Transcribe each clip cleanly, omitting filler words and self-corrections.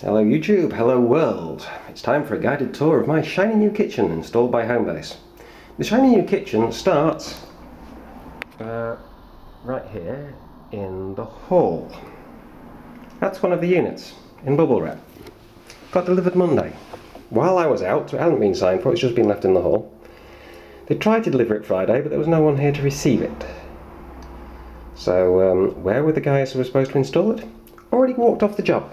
Hello YouTube, hello world. It's time for a guided tour of my shiny new kitchen installed by Homebase. The shiny new kitchen starts right here in the hall. That's one of the units in bubble wrap. Got delivered Monday. While I was out, so it hasn't been signed for, it's just been left in the hall. They tried to deliver it Friday, but there was no one here to receive it. So where were the guys who were supposed to install it? Already walked off the job.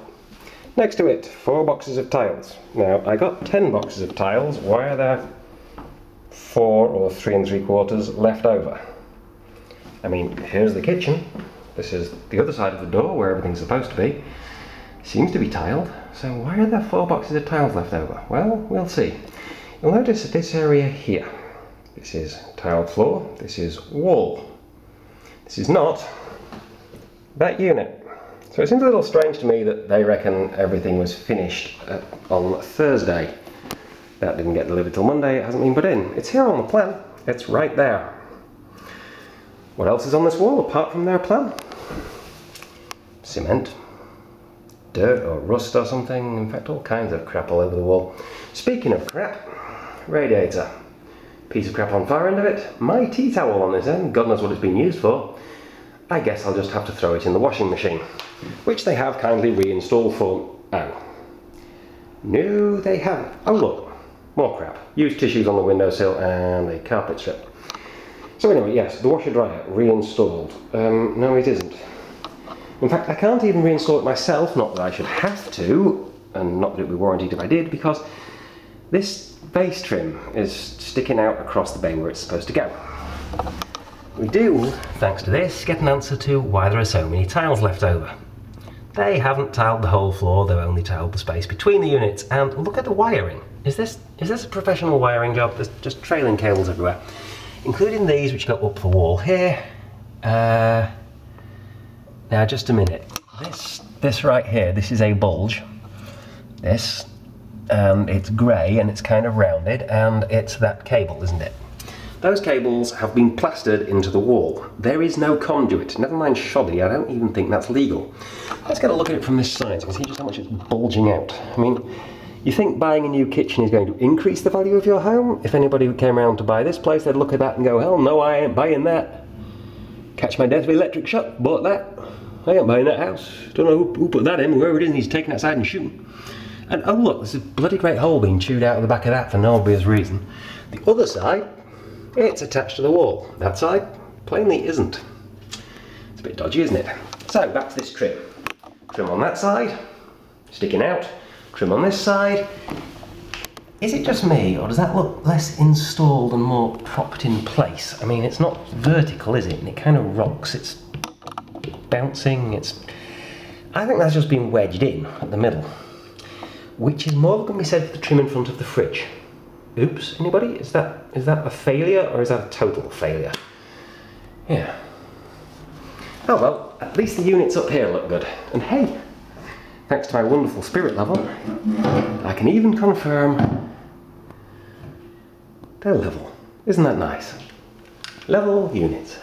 Next to it, 4 boxes of tiles. Now, I got 10 boxes of tiles. Why are there 4 or 3 3/4 left over? I mean, here's the kitchen. This is the other side of the door where everything's supposed to be. Seems to be tiled. So why are there 4 boxes of tiles left over? Well, we'll see. You'll notice that this area here, this is tiled floor, this is wall. This is not that unit. So it seems a little strange to me that they reckon everything was finished on Thursday. That didn't get delivered till Monday, it hasn't been put in. It's here on the plan, it's right there. What else is on this wall apart from their plan? Cement, dirt or rust or something, in fact all kinds of crap all over the wall. Speaking of crap, radiator. Piece of crap on far end of it, my tea towel on this end, God knows what it's been used for. I guess I'll just have to throw it in the washing machine, which they have kindly reinstalled for... Oh. No, they haven't. Oh look, more crap. Used tissues on the windowsill and a carpet strip. So anyway, yes, the washer dryer reinstalled. No, it isn't. In fact, I can't even reinstall it myself, not that I should have to, and not that it would be warranted if I did, because this base trim is sticking out across the bay where it's supposed to go. We do, thanks to this, get an answer to why there are so many tiles left over. They haven't tiled the whole floor, they've only tiled the space between the units, and look at the wiring. Is this a professional wiring job? There's just trailing cables everywhere, including these which go up the wall here. Now just a minute, this right here, this is a bulge, this, and it's grey and it's kind of rounded, and it's that cable, isn't it? Those cables have been plastered into the wall. There is no conduit, never mind shoddy, I don't even think that's legal. Let's get a look at it from this side so you can see just how much it's bulging out. I mean, you think buying a new kitchen is going to increase the value of your home? If anybody who came around to buy this place, they'd look at that and go, hell no, I ain't buying that. Catch my death with electric shock, bought that. I ain't buying that house. Don't know who put that in, whoever it is, and he's taking it outside and shooting. And oh look, there's a bloody great hole being chewed out of the back of that for no obvious reason. The other side, it's attached to the wall. That side, plainly isn't. It's a bit dodgy, isn't it? So, back to this trim. Trim on that side, sticking out. Trim on this side. Is it just me, or does that look less installed and more propped in place? I mean, it's not vertical, is it? And it kind of rocks, it's bouncing, I think that's just been wedged in at the middle. Which is more than can be said for the trim in front of the fridge. Oops, anybody? Is that a failure or is that a total failure? Yeah. Oh well, at least the units up here look good. And hey, thanks to my wonderful spirit level, I can even confirm they're level. Isn't that nice? Level units.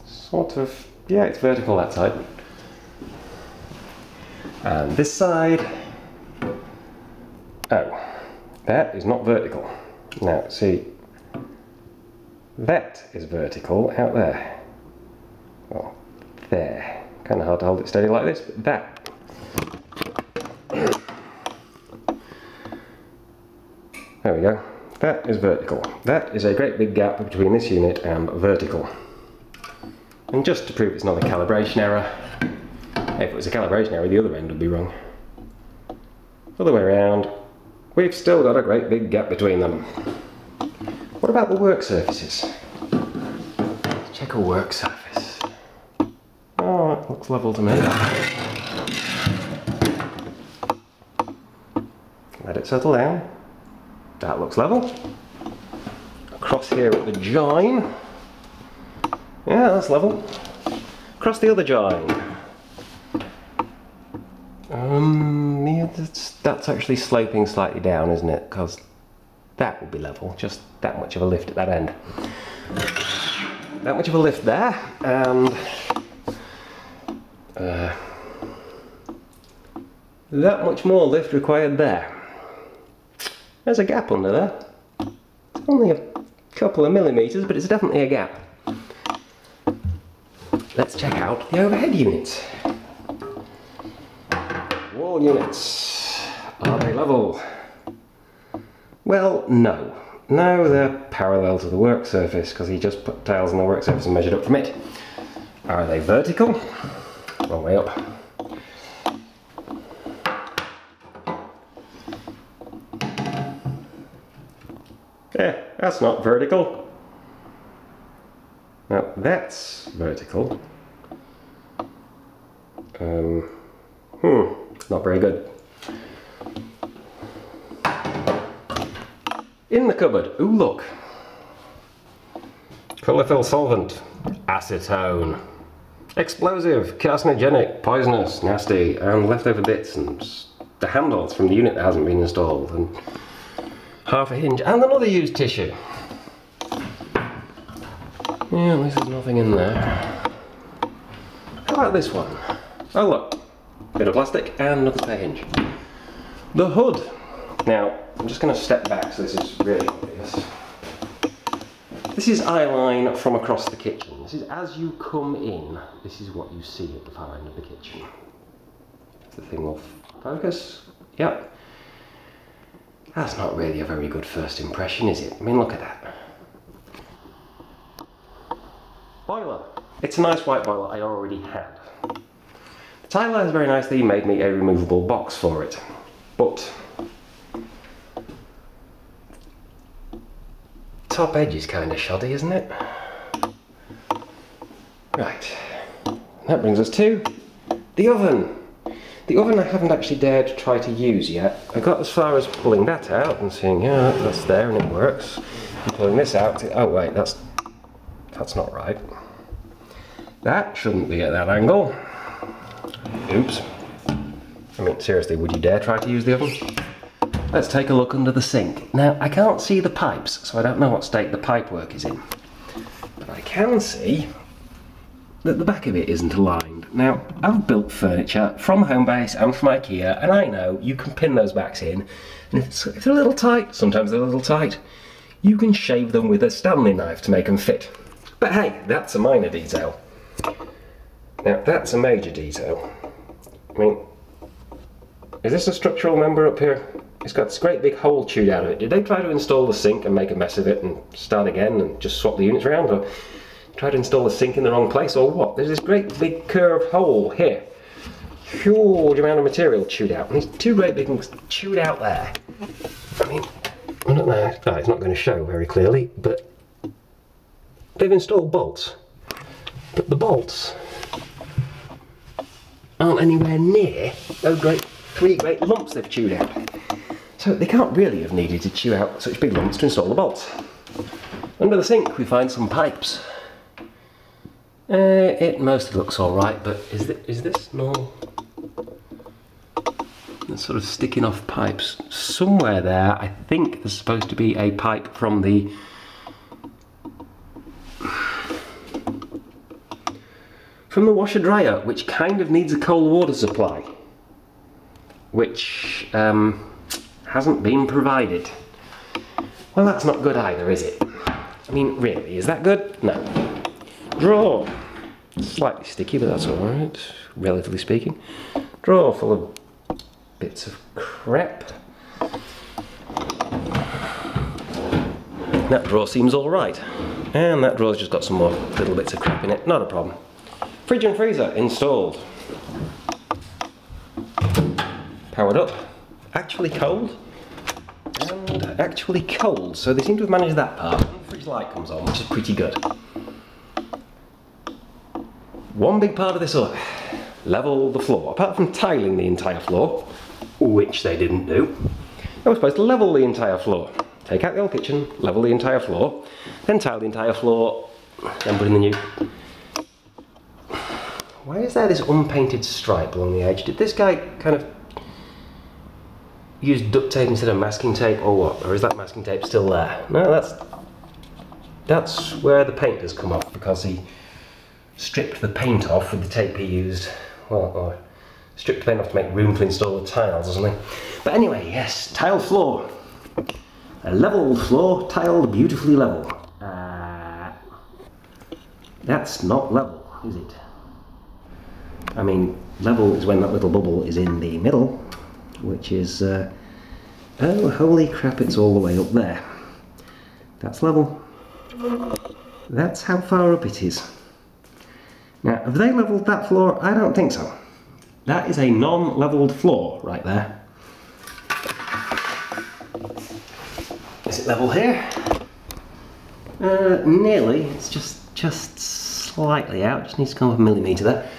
Sort of, yeah, it's vertical that side. And this side, oh, that is not vertical. Now, see, that is vertical out there. Well, there. Kind of hard to hold it steady like this, but that. There we go. That is vertical. That is a great big gap between this unit and vertical. And just to prove it's not a calibration error, if it was a calibration error, the other end would be wrong. Other way around, we've still got a great big gap between them. What about the work surfaces? Let's check a work surface. Oh, it looks level to me. Let it settle down. That looks level. Across here at the join. Yeah, that's level. Across the other join. Yeah, that's actually sloping slightly down, isn't it? Because that will be level, just that much of a lift at that end. that much of a lift there, and that much more lift required there. There's a gap under there. It's only a couple of millimetres, but it's definitely a gap. Let's check out the overhead units. Wall units. Are they level? Well, no. No, they're parallel to the work surface because he just put tiles on the work surface and measured up from it. Are they vertical? Wrong way up. Yeah, that's not vertical. Now that's vertical. Not very good. In the cupboard, ooh look. Colour fill solvent, acetone. Explosive, carcinogenic, poisonous, nasty, and leftover bits and the handles from the unit that hasn't been installed, and half a hinge, and another used tissue. Yeah, at least there's nothing in there. How about this one? Oh look, bit of plastic and another spare hinge. The hood. Now, I'm just going to step back so this is really obvious. This is eye line from across the kitchen. This is as you come in, this is what you see at the far end of the kitchen. If the thing will focus. Yep. That's not really a very good first impression, is it? I mean, look at that. Boiler. It's a nice white boiler I already had. The tiler has very nicely made me a removable box for it, but top edge is kind of shoddy, isn't it? Right, that brings us to the oven. The oven I haven't actually dared to try to use yet. I got as far as pulling that out and seeing, yeah, that's there and it works. And pulling this out, oh wait, that's not right. That shouldn't be at that angle. Oops. I mean, seriously, would you dare try to use the oven? Let's take a look under the sink. Now, I can't see the pipes, so I don't know what state the pipework is in. But I can see that the back of it isn't aligned. Now, I've built furniture from Homebase and from IKEA, and I know you can pin those backs in, and if they're a little tight, sometimes they're a little tight, you can shave them with a Stanley knife to make them fit. But hey, that's a minor detail. Now, that's a major detail. I mean, is this a structural member up here? It's got this great big hole chewed out of it. Did they try to install the sink and make a mess of it and start again and just swap the units around? Or try to install the sink in the wrong place or what? There's this great big curved hole here. Huge amount of material chewed out. And these two great big things chewed out there. I mean, I don't know. Oh, it's not going to show very clearly, but they've installed bolts. But the bolts aren't anywhere near those three great lumps they've chewed out. So they can't really have needed to chew out such big lumps to install the bolts. Under the sink we find some pipes. It mostly looks alright, but is this normal? It's sort of sticking off pipes. Somewhere there I think there's supposed to be a pipe from the washer dryer, which kind of needs a cold water supply, which hasn't been provided. Well, that's not good either, is it? I mean, really, is that good? No. Drawer. Slightly sticky, but that's alright, relatively speaking. Drawer full of bits of crap. That drawer seems alright. And that drawer's just got some more little bits of crap in it, not a problem. Fridge and freezer installed. Powered up. Actually cold. And actually cold. So they seem to have managed that part. And the fridge light comes on, which is pretty good. One big part of this up. Level the floor. Apart from tiling the entire floor, which they didn't do, they were supposed to level the entire floor. Take out the old kitchen, level the entire floor, then tile the entire floor, then put in the new. Why is there this unpainted stripe along the edge? Did this guy kind of use duct tape instead of masking tape or what? Or is that masking tape still there? No, that's where the paint has come off, because he stripped the paint off with the tape he used. Well, or stripped the paint off to make room to install the tiles or something. But anyway, yes, tiled floor. A level floor, tiled beautifully level. That's not level, is it? I mean, level is when that little bubble is in the middle, which is, oh holy crap, it's all the way up there. That's level. That's how far up it is. Now, have they levelled that floor? I don't think so. That is a non-levelled floor right there. Is it level here? Nearly. It's just slightly out. Just needs to come up a millimetre there.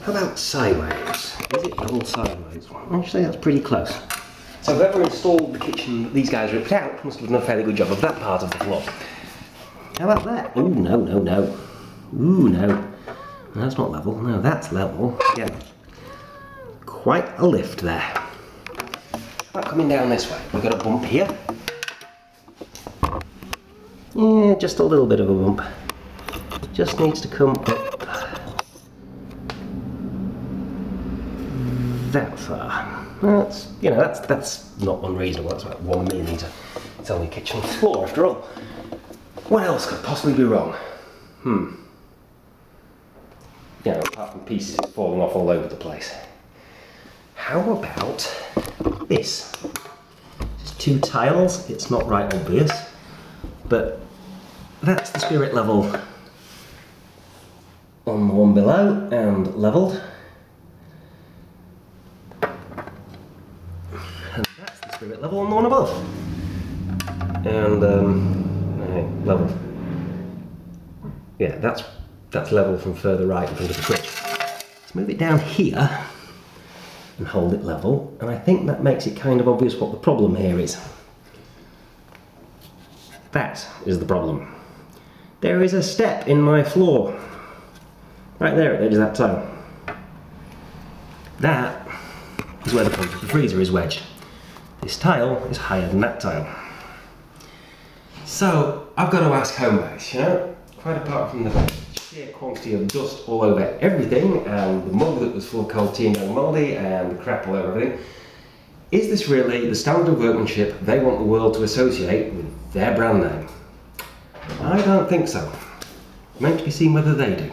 How about sideways? Is it level sideways? Actually, that's pretty close. So whoever installed the kitchen that these guys ripped out must have done a fairly good job of that part of the floor. How about that? Oh, no, no, no. Ooh, no. That's not level. No, that's level. Again, quite a lift there. How about coming down this way? We've got a bump here. Yeah, just a little bit of a bump. Just needs to come up that far. That's, you know, that's not unreasonable. That's about 1 millimetre. It's only a kitchen floor after all. What else could possibly be wrong? You know, apart from pieces falling off all over the place. How about this? Just 2 tiles. It's not right obvious, but that's the spirit level on the one below and levelled. And that's the spirit level on the one above. And level. Yeah, that's level from further right in front of the fridge. Let's move it down here and hold it level, and I think that makes it kind of obvious what the problem here is. That is the problem. There is a step in my floor. Right there at the edge of that tile. That is where the point of the freezer is wedged. This tile is higher than that tile. So, I've got to ask Homebase, you know, quite apart from the sheer quantity of dust all over everything, and the mug that was full of cold tea and going mouldy, and the crap all over everything, is this really the standard of workmanship they want the world to associate with their brand name? I don't think so. Meant to be seen whether they do.